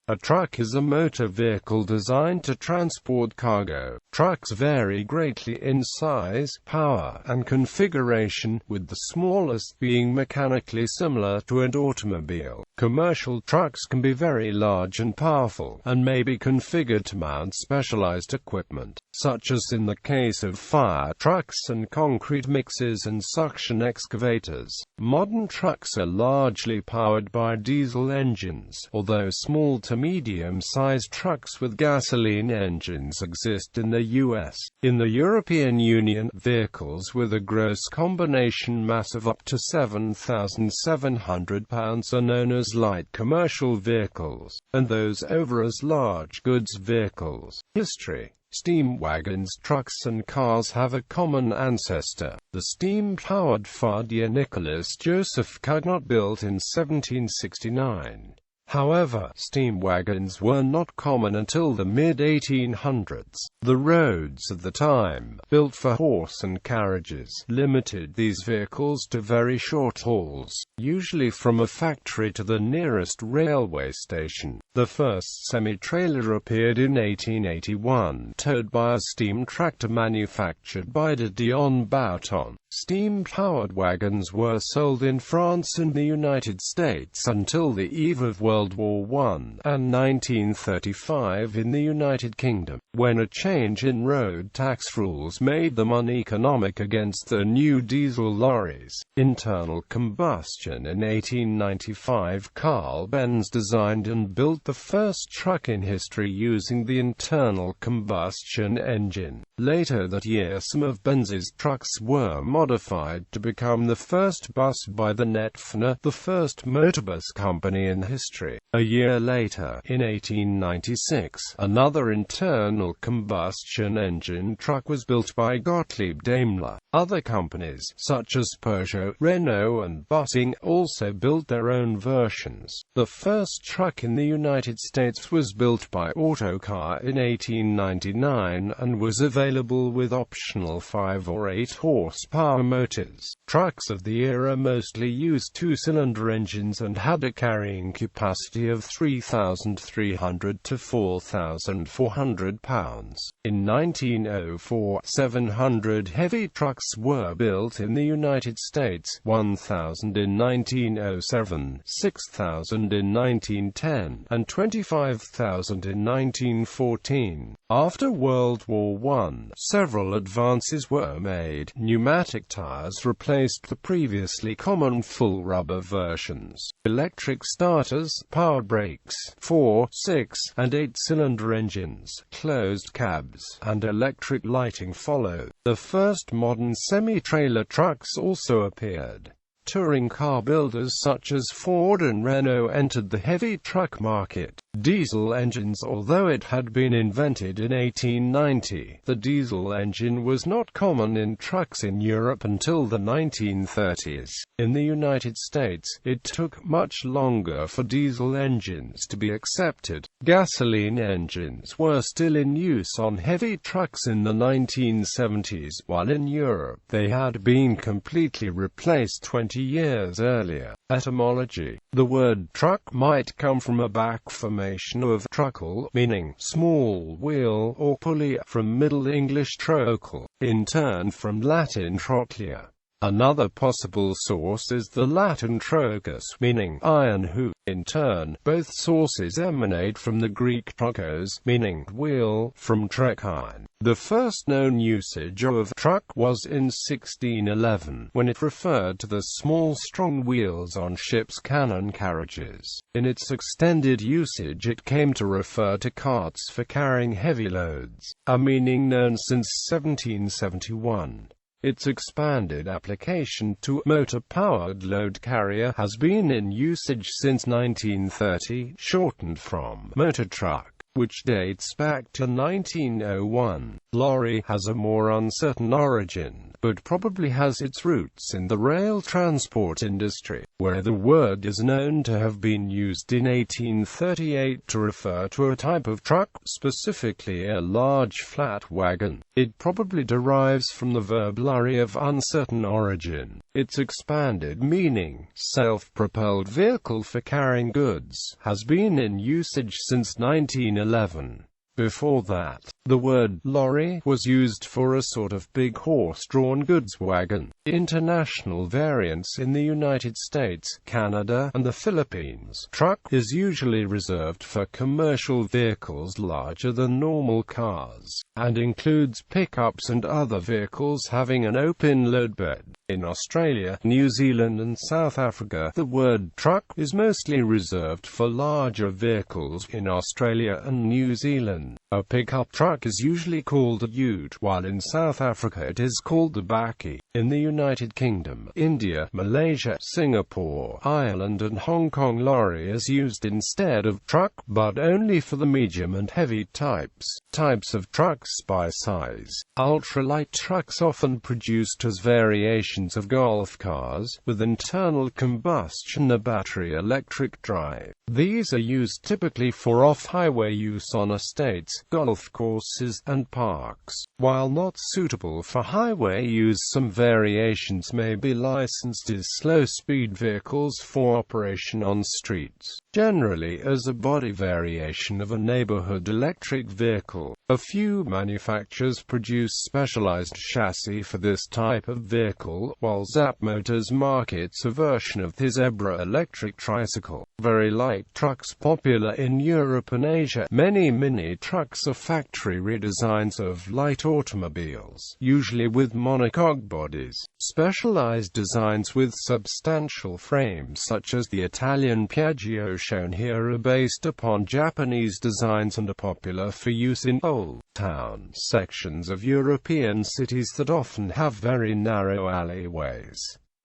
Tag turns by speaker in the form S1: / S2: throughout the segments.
S1: A truck is a motor vehicle designed to transport cargo. Trucks vary greatly in size, power, and configuration, with the smallest being mechanically similar to an automobile. Commercial trucks can be very large and powerful, and may be configured to mount specialized equipment, such as in the case of fire trucks and concrete mixers and suction excavators. Modern trucks are largely powered by diesel engines, although small to medium-sized trucks with gasoline engines exist in the US. In the European Union, vehicles with a gross combination mass of up to 7,700 pounds are known as light commercial vehicles, and those over as large goods vehicles. History. Steam wagons, trucks and cars have a common ancestor. The steam-powered Fadia Nicholas Joseph Cugnot built in 1769. However, steam wagons were not common until the mid-1800s. The roads of the time, built for horse and carriages, limited these vehicles to very short hauls, usually from a factory to the nearest railway station. The first semi-trailer appeared in 1881, towed by a steam tractor manufactured by de Dion Bouton. Steam-powered wagons were sold in France and the United States until the eve of World War I, and 1935 in the United Kingdom, when a change in road tax rules made them uneconomic against the new diesel lorries. Internal combustion. In 1895, Carl Benz designed and built the first truck in history using the internal combustion engine. Later that year, some of Benz's trucks were modified to become the first bus by the Netfner, the first motorbus company in history. A year later, in 1896, another internal combustion engine truck was built by Gottlieb Daimler. Other companies, such as Peugeot, Renault and Bossing, also built their own versions. The first truck in the United States was built by Autocar in 1899 and was available with optional 5 or 8 horsepower motors. Trucks of the era mostly used two-cylinder engines and had a carrying capacity of 3,300 to 4,400 pounds. In 1904, 700 heavy trucks were built in the United States, 1,000 in 1907, 6,000 in 1910, and 25,000 in 1914. After World War I, several advances were made. Pneumatic tires replaced the previously common full rubber versions. Electric starters, power brakes, 4, 6, and 8-cylinder engines, closed cabs, and electric lighting followed. The first modern semi-trailer trucks also appeared. Touring car builders such as Ford and Renault entered the heavy truck market. Diesel engines. Although it had been invented in 1890, the diesel engine was not common in trucks in Europe until the 1930s. In the United States, it took much longer for diesel engines to be accepted. Gasoline engines were still in use on heavy trucks in the 1970s, while in Europe, they had been completely replaced 20 years earlier. Etymology. The word truck might come from a back formation of truckle, meaning small wheel or pulley, from Middle English trochel, in turn from Latin trochlea. Another possible source is the Latin trochus, meaning iron hoop. In turn, both sources emanate from the Greek trokos, meaning wheel, from trechein. The first known usage of truck was in 1611, when it referred to the small strong wheels on ships' cannon carriages. In its extended usage it came to refer to carts for carrying heavy loads, a meaning known since 1771. Its expanded application to motor-powered load carrier has been in usage since 1930, shortened from motor truck. which dates back to 1901. Lorry has a more uncertain origin, but probably has its roots in the rail transport industry, where the word is known to have been used in 1838 to refer to a type of truck, specifically a large flat wagon. It probably derives from the verb lorry of uncertain origin. Its expanded meaning, self-propelled vehicle for carrying goods, has been in usage since 1911. Before that, the word lorry was used for a sort of big horse-drawn goods wagon. International variants in the United States, Canada, and the Philippines. Truck is usually reserved for commercial vehicles larger than normal cars, and includes pickups and other vehicles having an open load bed. In Australia, New Zealand and South Africa, the word truck is mostly reserved for larger vehicles. In Australia and New Zealand, a pickup truck is usually called a ute, while in South Africa it is called a bakkie. In the United Kingdom, India, Malaysia, Singapore, Ireland and Hong Kong, lorry is used instead of truck, but only for the medium and heavy types. Types of trucks by size. Ultralight trucks, often produced as variations of golf cars, with internal combustion or battery electric drive. These are used typically for off-highway use on estates, golf courses, and parks. While not suitable for highway use, some variations may be licensed as slow-speed vehicles for operation on streets, generally as a body variation of a neighborhood electric vehicle. A few manufacturers produce specialized chassis for this type of vehicle, while Zap Motors markets a version of the Zebra electric tricycle. Very light trucks popular in Europe and Asia. Many mini trucks are factory redesigns of light automobiles, usually with monocoque bodies. Specialized designs with substantial frames such as the Italian Piaggio shown here are based upon Japanese designs and are popular for use in old town sections of European cities that often have very narrow alleyways.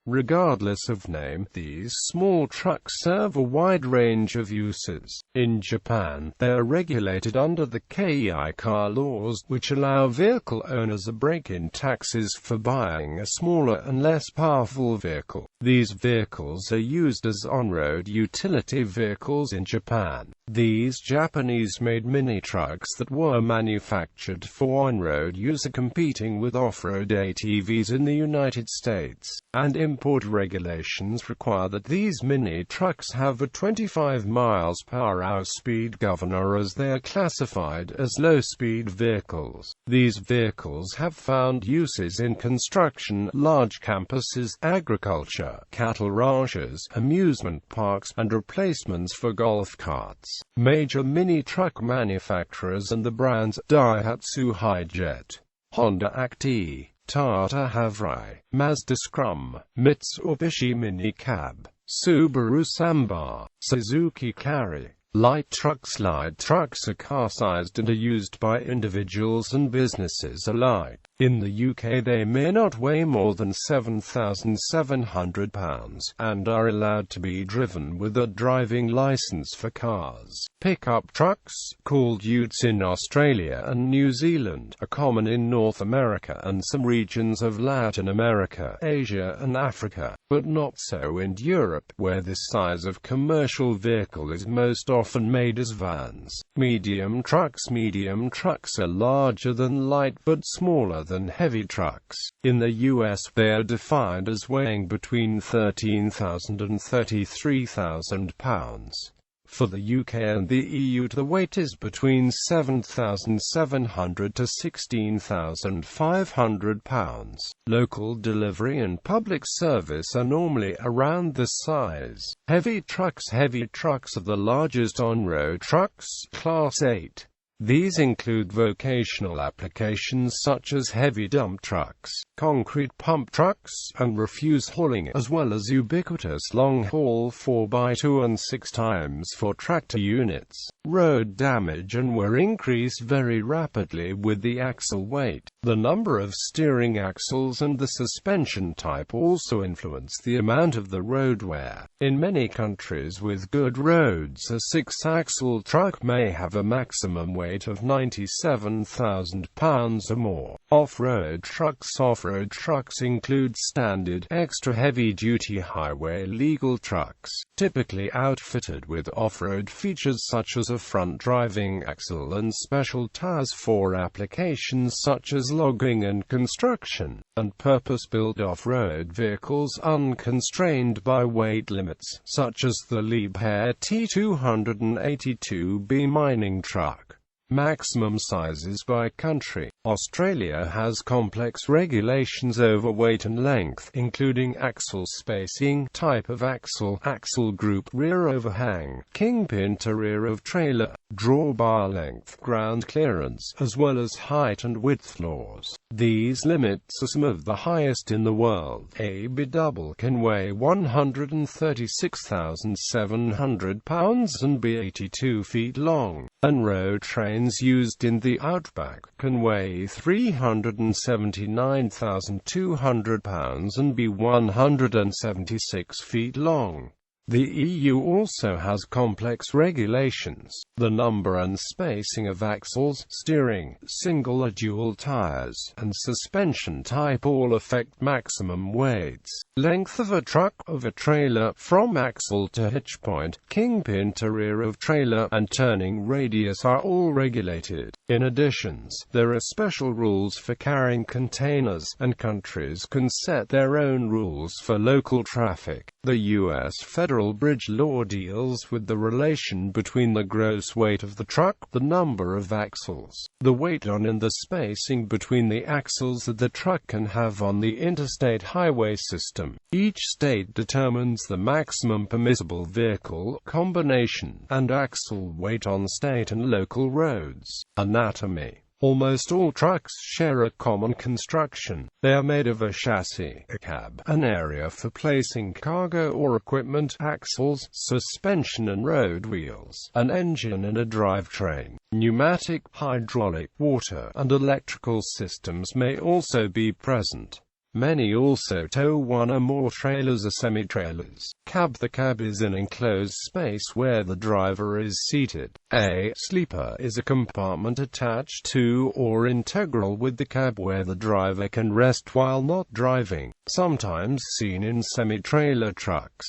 S1: Regardless of name, these small trucks serve a wide range of uses. In Japan, they are regulated under the Kei car laws, which allow vehicle owners a break-in taxes for buying a smaller and less powerful vehicle. These vehicles are used as on-road utility vehicles in Japan. These Japanese-made mini-trucks that were manufactured for on-road use are competing with off-road ATVs in the United States, and import regulations require that these mini-trucks have a 25 mph speed governor, as they are classified as low-speed vehicles. These vehicles have found uses in construction, large campuses, agriculture, cattle ranches, amusement parks, and replacements for golf carts. Major mini-truck manufacturers and the brands Daihatsu Hi-Jet, Honda Acti, Tata Havrai, Mazda Scrum, Mitsubishi Mini Cab, Subaru Sambar, Suzuki Carry. Light trucks are car-sized and are used by individuals and businesses alike. In the UK, they may not weigh more than 7,700 pounds, and are allowed to be driven with a driving license for cars. Pickup trucks, called utes in Australia and New Zealand, are common in North America and some regions of Latin America, Asia and Africa, but not so in Europe, where this size of commercial vehicle is most often made as vans. Medium trucks are larger than light but smaller than heavy trucks. In the US, they are defined as weighing between 13,000 and 33,000 pounds. For the UK and the EU, the weight is between 7,700 to 16,500 pounds. Local delivery and public service are normally around this size. Heavy trucks are the largest on-road trucks, Class 8. These include vocational applications such as heavy dump trucks, concrete pump trucks, and refuse hauling, as well as ubiquitous long-haul 4x2 and 6x4 tractor units. Road damage and wear increase very rapidly with the axle weight. The number of steering axles and the suspension type also influence the amount of the road wear. In many countries with good roads, a 6-axle truck may have a maximum weight of 97,000 pounds or more. Off-road trucks include standard, extra heavy-duty highway legal trucks, typically outfitted with off-road features such as a front driving axle and special tires for applications such as logging and construction, and purpose-built off-road vehicles unconstrained by weight limits, such as the Liebherr T282B mining truck. Maximum sizes by country. Australia has complex regulations over weight and length, including axle spacing, type of axle, axle group, rear overhang, kingpin to rear of trailer, drawbar length, ground clearance, as well as height and width laws. These limits are some of the highest in the world. A B-double can weigh 136,700 pounds and be 82 feet long, and road trains used in the outback can weigh 379,200 pounds and be 176 feet long. The EU also has complex regulations. The number and spacing of axles, steering, single or dual tires, and suspension type all affect maximum weights. Length of a truck, of a trailer, from axle to hitch point, kingpin to rear of trailer, and turning radius are all regulated. In addition, there are special rules for carrying containers, and countries can set their own rules for local traffic. The U.S. federal bridge law deals with the relation between the gross weight of the truck, the number of axles, the weight on and the spacing between the axles that the truck can have on the interstate highway system. Each state determines the maximum permissible vehicle combination and axle weight on state and local roads. Anatomy. Almost all trucks share a common construction. They are made of a chassis, a cab, an area for placing cargo or equipment, axles, suspension and road wheels, an engine and a drivetrain. Pneumatic, hydraulic, water, and electrical systems may also be present. Many also tow one or more trailers or semi-trailers. Cab. The cab is an enclosed space where the driver is seated. A sleeper is a compartment attached to or integral with the cab where the driver can rest while not driving, sometimes seen in semi-trailer trucks.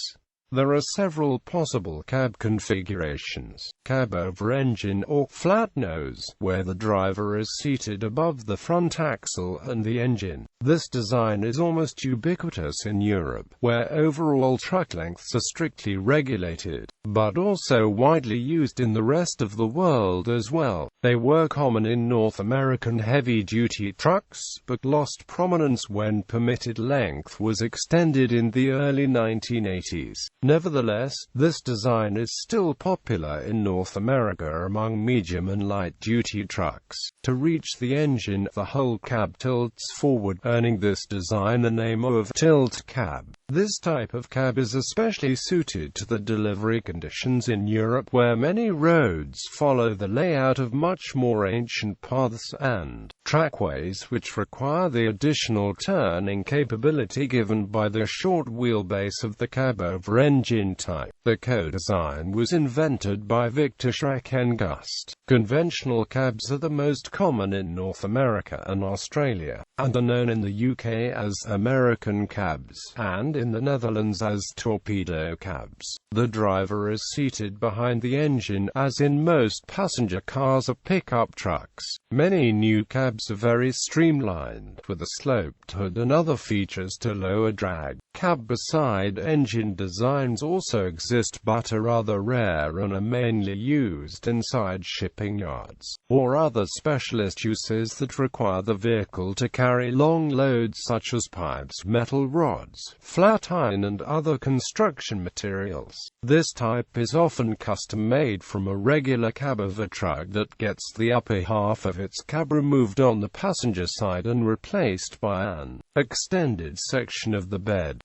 S1: There are several possible cab configurations. Cab over engine or flat nose, where the driver is seated above the front axle and the engine. This design is almost ubiquitous in Europe, where overall truck lengths are strictly regulated, but also widely used in the rest of the world as well. They were common in North American heavy-duty trucks, but lost prominence when permitted length was extended in the early 1980s. Nevertheless, this design is still popular in North America among medium and light-duty trucks. To reach the engine, the whole cab tilts forward, earning this design the name of tilt cab. This type of cab is especially suited to the delivery conditions in Europe, where many roads follow the layout of much more ancient paths and trackways, which require the additional turning capability given by the short wheelbase of the cab over engine type. The co-design was invented by Victor Schreckengust. Conventional cabs are the most common in North America and Australia, and are known in the UK as American cabs, and in the Netherlands as torpedo cabs. The driver is seated behind the engine, as in most passenger cars or pickup trucks. Many new cabs are very streamlined, with a sloped hood and other features to lower drag. Cab beside engine designs also exist but are rather rare and are mainly used inside shipping yards, or other specialist uses that require the vehicle to carry long loads such as pipes, metal rods, flat flat iron and other construction materials. This type is often custom-made from a regular cab of a truck that gets the upper half of its cab removed on the passenger side and replaced by an extended section of the bed.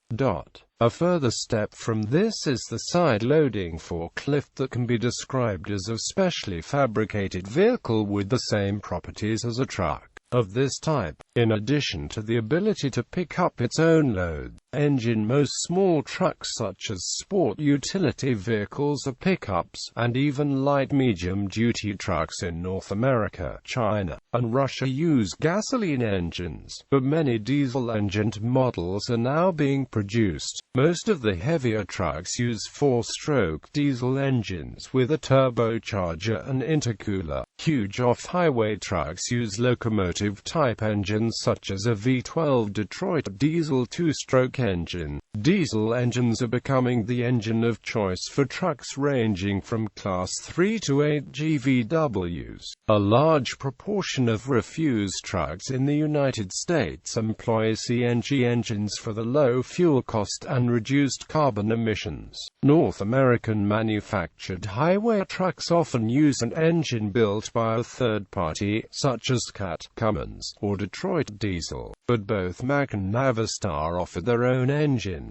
S1: A further step from this is the side-loading forklift that can be described as a specially fabricated vehicle with the same properties as a truck of this type, in addition to the ability to pick up its own load. Most small trucks such as sport utility vehicles or pickups, and even light medium-duty trucks in North America, China, and Russia use gasoline engines, but many diesel-engined models are now being produced. Most of the heavier trucks use 4-stroke diesel engines with a turbocharger and intercooler. Huge off-highway trucks use locomotive-type engines such as a V12 Detroit diesel 2-stroke engine. Diesel engines are becoming the engine of choice for trucks ranging from Class 3 to 8 GVWs. A large proportion of refuse trucks in the United States employ CNG engines for the low fuel cost and reduced carbon emissions. North American manufactured highway trucks often use an engine built by a third party, such as Cat, Cummins, or Detroit Diesel, but both Mack and Navistar offer their own engines.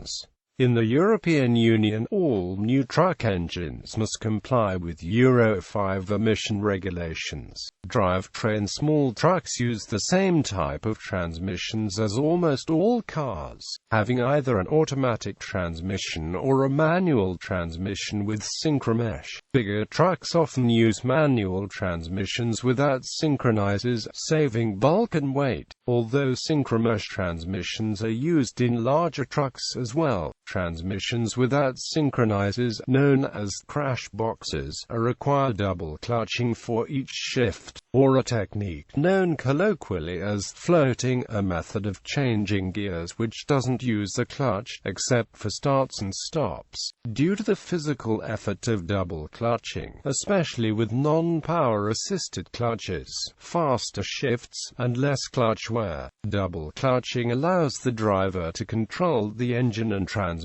S1: In the European Union, all new truck engines must comply with Euro 5 emission regulations. Drivetrain small trucks use the same type of transmissions as almost all cars, having either an automatic transmission or a manual transmission with synchromesh. Bigger trucks often use manual transmissions without synchronizers, saving bulk and weight, although synchromesh transmissions are used in larger trucks as well. Transmissions without synchronizers, known as crash boxes, are required double clutching for each shift, or a technique known colloquially as floating, a method of changing gears which doesn't use the clutch, except for starts and stops. Due to the physical effort of double clutching, especially with non-power assisted clutches, faster shifts, and less clutch wear, double clutching allows the driver to control the engine and transmission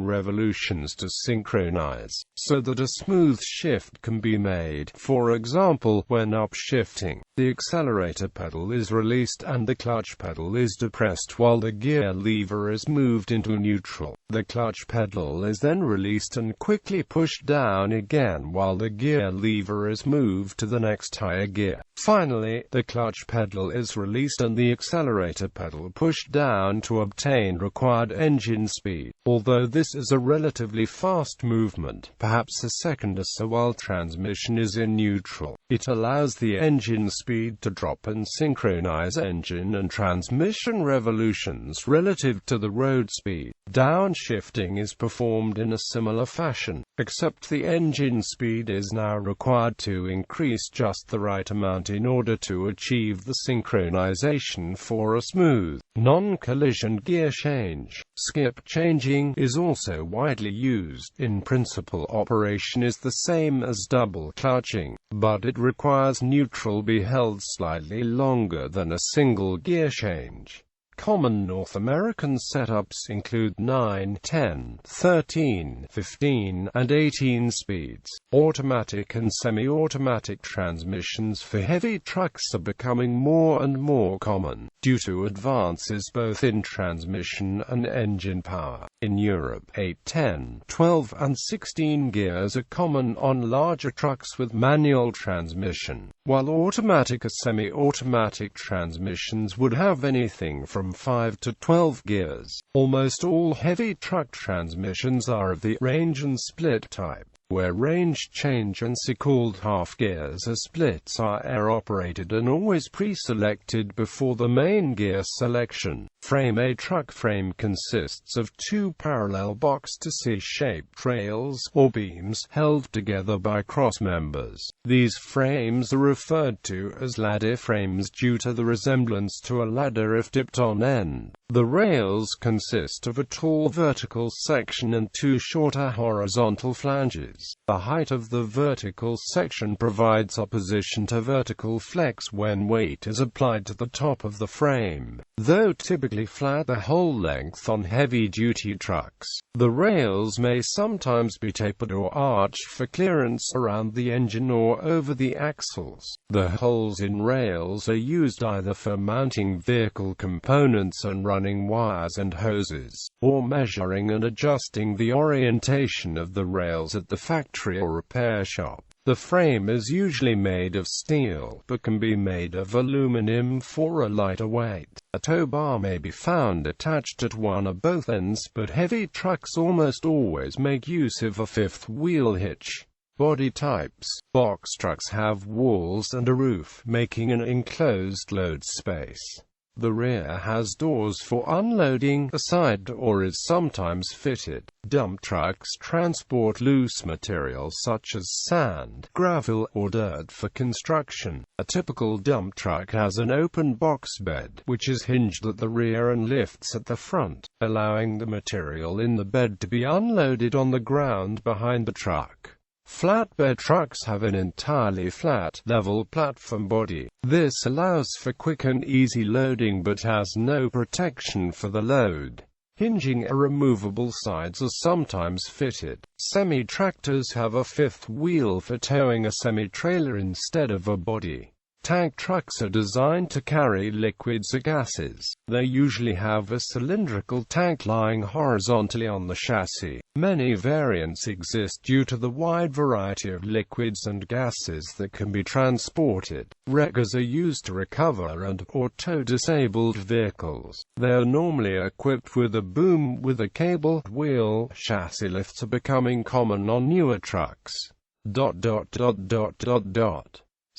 S1: revolutions to synchronize, so that a smooth shift can be made. For example, when upshifting, the accelerator pedal is released and the clutch pedal is depressed while the gear lever is moved into neutral. The clutch pedal is then released and quickly pushed down again while the gear lever is moved to the next higher gear. Finally, the clutch pedal is released and the accelerator pedal pushed down to obtain required engine speed. Although this is a relatively fast movement, perhaps a second or so while transmission is in neutral, it allows the engine speed to drop and synchronize engine and transmission revolutions relative to the road speed. Downshifting is performed in a similar fashion, except the engine speed is now required to increase just the right amount in order to achieve the synchronization for a smooth, non-collision gear change. Skip changing is also widely used. In principle, operation is the same as double clutching, but it requires neutral be held slightly longer than a single gear change. Common North American setups include 9, 10, 13, 15, and 18 speeds. Automatic and semi-automatic transmissions for heavy trucks are becoming more and more common, due to advances both in transmission and engine power. In Europe, 8, 10, 12, and 16 gears are common on larger trucks with manual transmission, while automatic or semi-automatic transmissions would have anything from 5 to 12 gears. Almost all heavy truck transmissions are of the range and split type, where range change and so-called half gears or splits are air-operated and always pre-selected before the main gear selection. A truck frame consists of two parallel box-to-C-shaped rails, or beams, held together by cross members. These frames are referred to as ladder frames due to the resemblance to a ladder if dipped on end. The rails consist of a tall vertical section and two shorter horizontal flanges. edges. The height of the vertical section provides opposition to vertical flex when weight is applied to the top of the frame. Though typically flat the whole length on heavy-duty trucks, the rails may sometimes be tapered or arched for clearance around the engine or over the axles. The holes in rails are used either for mounting vehicle components and running wires and hoses, or measuring and adjusting the orientation of the rails at the factory or repair shop. The frame is usually made of steel, but can be made of aluminum for a lighter weight. A tow bar may be found attached at one or both ends, but heavy trucks almost always make use of a fifth wheel hitch. Body types. Box trucks have walls and a roof, making an enclosed load space. The rear has doors for unloading, a side door is sometimes fitted. Dump trucks transport loose materials such as sand, gravel, or dirt for construction. A typical dump truck has an open box bed, which is hinged at the rear and lifts at the front, allowing the material in the bed to be unloaded on the ground behind the truck. Flatbed trucks have an entirely flat, level platform body. This allows for quick and easy loading but has no protection for the load. Hinging or removable sides are sometimes fitted. Semi-tractors have a fifth wheel for towing a semi-trailer instead of a body. Tank trucks are designed to carry liquids or gases. They usually have a cylindrical tank lying horizontally on the chassis. Many variants exist due to the wide variety of liquids and gases that can be transported. Wreckers are used to recover and/or tow disabled vehicles. They are normally equipped with a boom with a cable wheel. Chassis lifts are becoming common on newer trucks.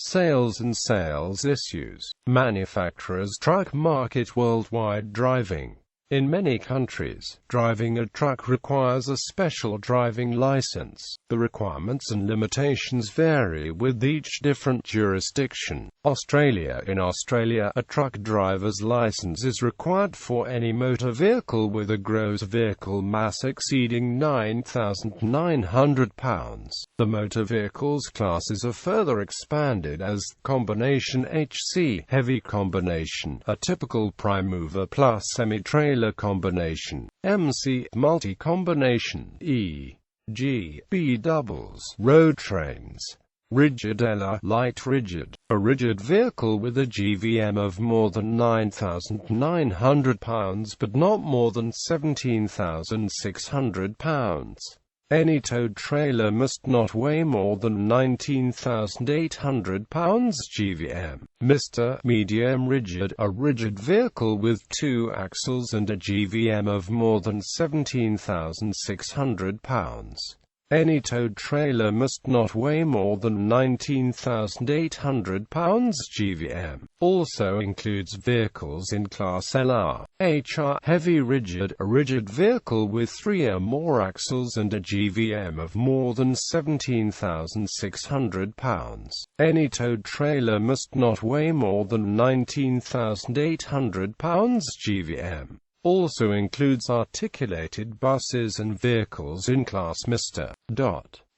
S1: Sales and sales issues. Manufacturers' truck market worldwide. Driving. In many countries, driving a truck requires a special driving license. The requirements and limitations vary with each different jurisdiction. Australia. In Australia, a truck driver's license is required for any motor vehicle with a gross vehicle mass exceeding 9,900 pounds. The motor vehicles classes are further expanded as Combination HC, Heavy Combination, a typical prime mover plus semi-trailer combination, MC, multi-combination, e.g., B-doubles, road trains. Rigid L, light rigid, a rigid vehicle with a GVM of more than 9,900 pounds but not more than 17,600 pounds. Any towed trailer must not weigh more than 19,800 pounds GVM. Mr. Medium Rigid, a rigid vehicle with two axles and a GVM of more than 17,600 pounds. Any towed trailer must not weigh more than 19,800 pounds GVM. Also includes vehicles in Class LR, HR, Heavy Rigid, a rigid vehicle with 3 or more axles and a GVM of more than 17,600 pounds. Any towed trailer must not weigh more than 19,800 pounds GVM. Also includes articulated buses and vehicles in Class Mr.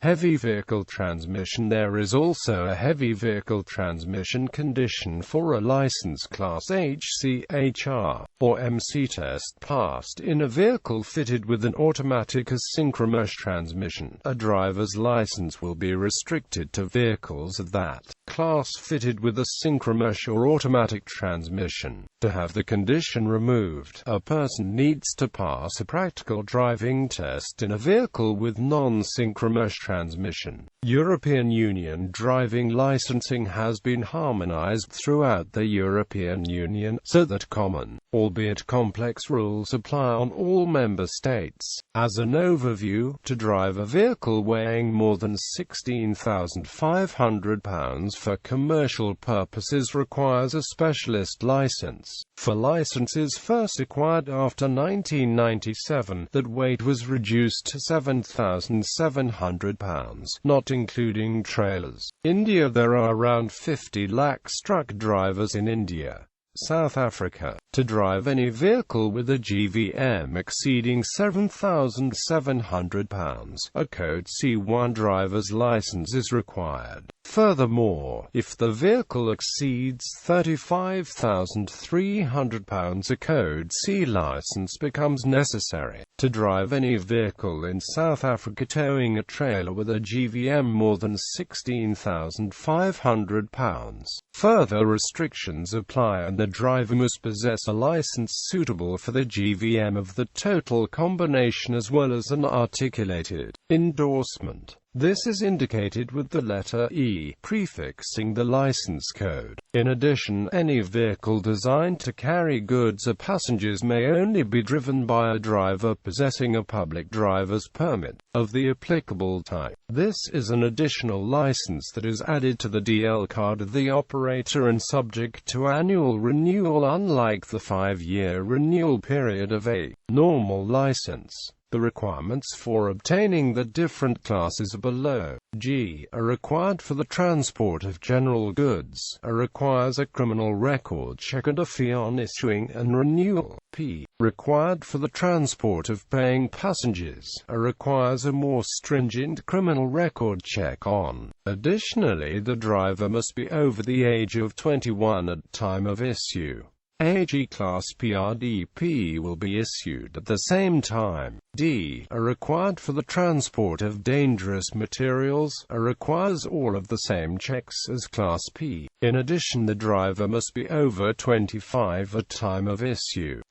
S1: Heavy vehicle transmission. There is also a heavy vehicle transmission condition for a license Class HC, HR, or MC test passed in a vehicle fitted with an automatic asynchronous transmission. A driver's license will be restricted to vehicles of that class fitted with a synchronous or automatic transmission. To have the condition removed, a person needs to pass a practical driving test in a vehicle with non-synchronous transmission. European Union driving licensing has been harmonized throughout the European Union, so that common, albeit complex rules apply on all member states. As an overview, to drive a vehicle weighing more than 16,500 pounds for commercial purposes requires a specialist license. For licenses first acquired after 1997, that weight was reduced to 7,700 pounds, not including trailers. India. There are around 50 lakh truck drivers in India. South Africa. To drive any vehicle with a GVM exceeding £7,700, a Code C1 driver's license is required. Furthermore, if the vehicle exceeds £35,300, a Code C license becomes necessary. To drive any vehicle in South Africa towing a trailer with a GVM more than £16,500, further restrictions apply, and the driver must possess a license suitable for the GVM of the total combination as well as an articulated endorsement. This is indicated with the letter E, prefixing the license code. In addition, any vehicle designed to carry goods or passengers may only be driven by a driver possessing a public driver's permit of the applicable type. This is an additional license that is added to the DL card of the operator and subject to annual renewal, unlike the 5-year renewal period of a normal license. The requirements for obtaining the different classes are below. G. Are required for the transport of general goods. A. Requires a criminal record check and a fee on issuing and renewal. P. Required for the transport of paying passengers. A. Requires a more stringent criminal record check on. Additionally, the driver must be over the age of 21 at time of issue. AG Class PRDP will be issued at the same time. D. Are required for the transport of dangerous materials. A. Requires all of the same checks as Class P. In addition, the driver must be over 25 at time of issue.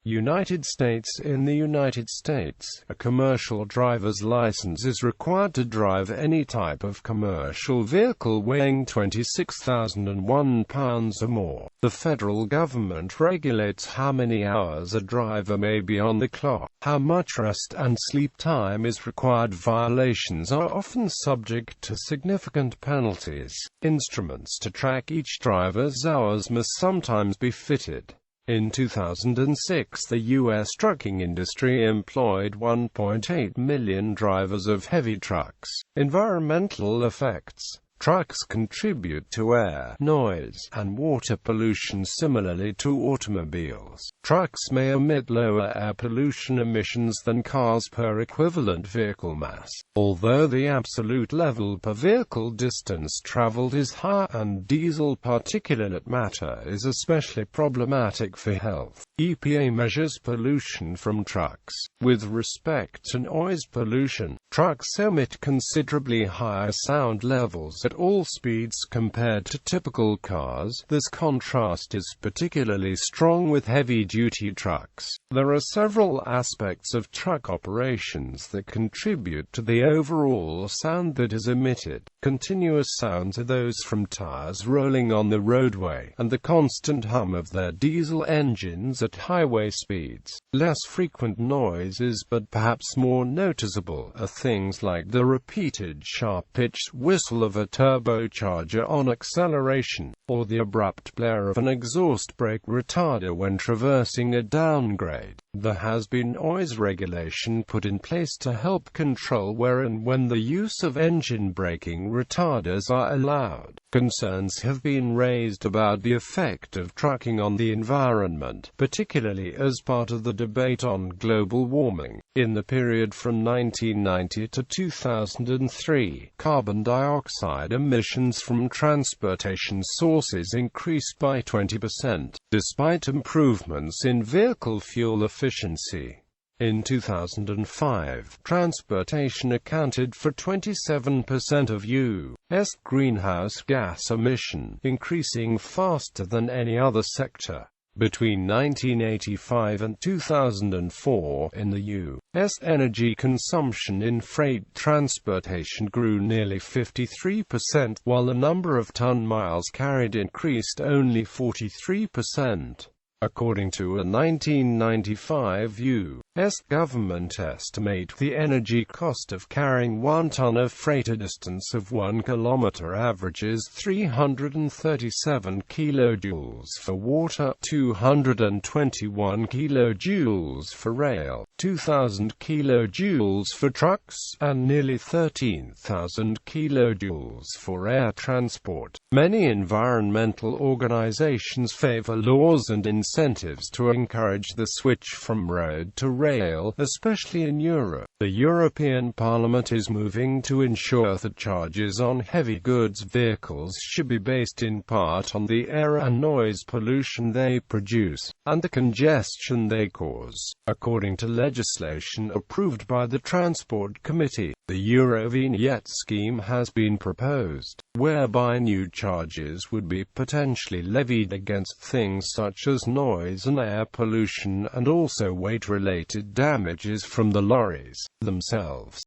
S1: United States. In the United States, a commercial driver's license is required to drive any type of commercial vehicle weighing 26,001 pounds or more. The federal government regulates how many hours a driver may be on the clock, how much rest and sleep time is required. Violations are often subject to significant penalties. Instruments to track each driver's hours must sometimes be fitted. In 2006, the U.S. trucking industry employed 1.8 million drivers of heavy trucks. Environmental effects. Trucks contribute to air, noise, and water pollution similarly to automobiles. Trucks may emit lower air pollution emissions than cars per equivalent vehicle mass, although the absolute level per vehicle distance traveled is higher, and diesel particulate matter is especially problematic for health. EPA measures pollution from trucks. With respect to noise pollution, trucks emit considerably higher sound levels at all speeds compared to typical cars. This contrast is particularly strong with heavy-duty trucks. There are several aspects of truck operations that contribute to the overall sound that is emitted. Continuous sounds are those from tires rolling on the roadway, and the constant hum of their diesel engines at highway speeds. Less frequent noises, but perhaps more noticeable, are things like the repeated sharp-pitched whistle of a turbocharger on acceleration, or the abrupt blare of an exhaust brake retarder when traversing a downgrade. There has been noise regulation put in place to help control where and when the use of engine braking retarders are allowed. Concerns have been raised about the effect of trucking on the environment, particularly as part of the debate on global warming. In the period from 1990 to 2003, carbon dioxide emissions from transportation sources increased by 20%, despite improvements in vehicle fuel efficiency. In 2005, transportation accounted for 27% of U.S. greenhouse gas emission, increasing faster than any other sector. Between 1985 and 2004, in the U.S., energy consumption in freight transportation grew nearly 53%, while the number of ton-miles carried increased only 43%. According to a 1995 U.S. government estimate, the energy cost of carrying 1 ton of freight a distance of 1 kilometer averages 337 kilojoules for water, 221 kilojoules for rail, 2,000 kilojoules for trucks, and nearly 13,000 kilojoules for air transport. Many environmental organizations favor laws and incentives to encourage the switch from road to rail, especially in Europe. The European Parliament is moving to ensure that charges on heavy goods vehicles should be based in part on the air and noise pollution they produce, and the congestion they cause. According to legislation approved by the Transport Committee, the Eurovignette scheme has been proposed, whereby new charges would be potentially levied against things such as noise and air pollution, and also weight-related damages from the lorries themselves.